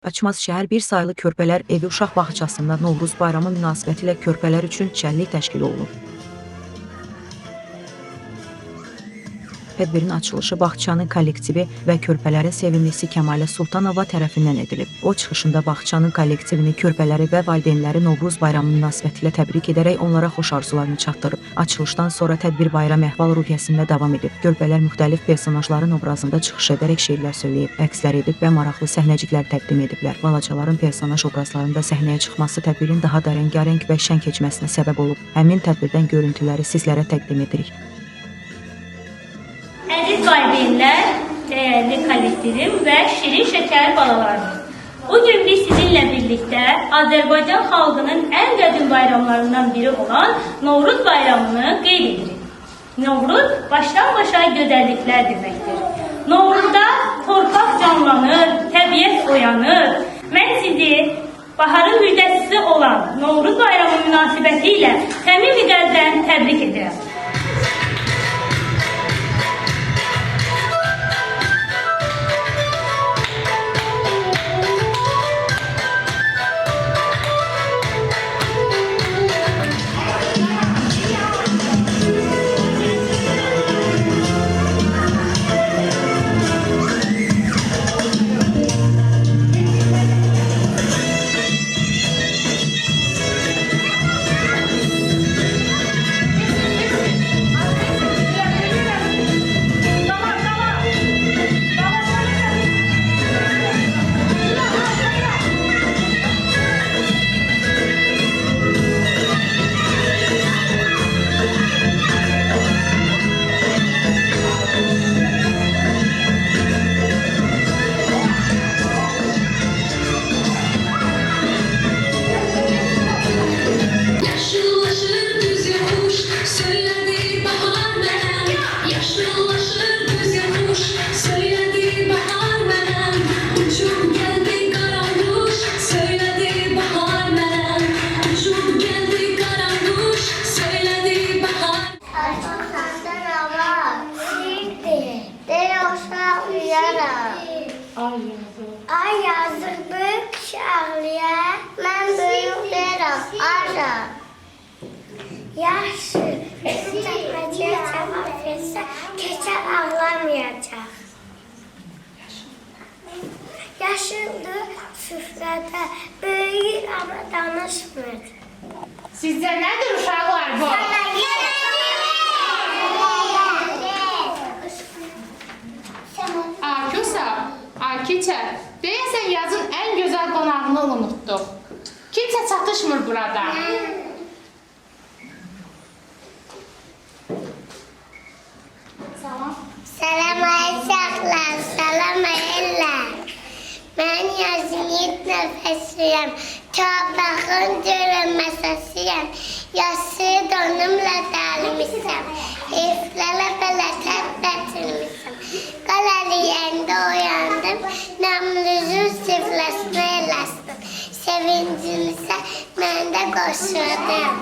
Açmaz şəhər bir sayılı körpələr evi uşaq bağçasında Novruz bayramı münasibətilə körpələr üçün şənlik təşkil olunub. Tədbirin açılışı bağçanın kollektivi və körpələrin sevimlisi Kəmalə Sultanova tərəfindən edilib. O, çıxışında bağçanın kollektivini, körpələri və valideynləri Novruz bayramı münasibətilə təbrik edərək onlara xoş arzularını çatdırıb. Açılışdan sonra tədbir bayram əhval ruhiyyəsində davam edib. Körpələr müxtəlif personajların obrazında çıxış edərək şeirlər söyləyib, rəqslər edib və maraqlı səhnəciklər təqdim ediblər. Balacaların personaj obrazlarında səhnəyə çıxması tədbirin daha da rəngarəng və şən keçməsinə səbəb olub. Həmin tədbirdən görüntüləri sizlərə təqdim edirik. Əziz valideynlər, değerli kollektivim ve şirin şeker balalarım. Bugün biz sizinle birlikte Azerbaycan halkının en qədim bayramlarından biri olan Novruz bayramını qeyd edirik. Novruz baştan başa güzellikler demektir. Novruzda torpaq canlanır, təbiət oyanır. Mən sizi baharın müjdəçisi olan Novruz bayramı münasibətilə səmimi qəlbdən təbrik edirəm. Ay yazık büyük şahliye, ben büyük derim, ara. Yaşı, çekmeceye cevap verse, keçer ağlamayacak. Yaşındı süfrede, büyür ama danışmır. Sizce nedir uşaqlar bu? Akiçə, deyəsən yazın en güzel qonağını unutduq. Kimsə çatışmır burada. Salam uşaqlar, salam eller. Ben yazın 7 nəfəsiyəm, torpağın görünməsəsiyəm. Yası donumla dəlmişəm, iflərə belə təbbətilmişəm. Qalaliyəndə oyandım, namluzun sifləsinə eləsdim. Sevincimizə mən də qoşuldum.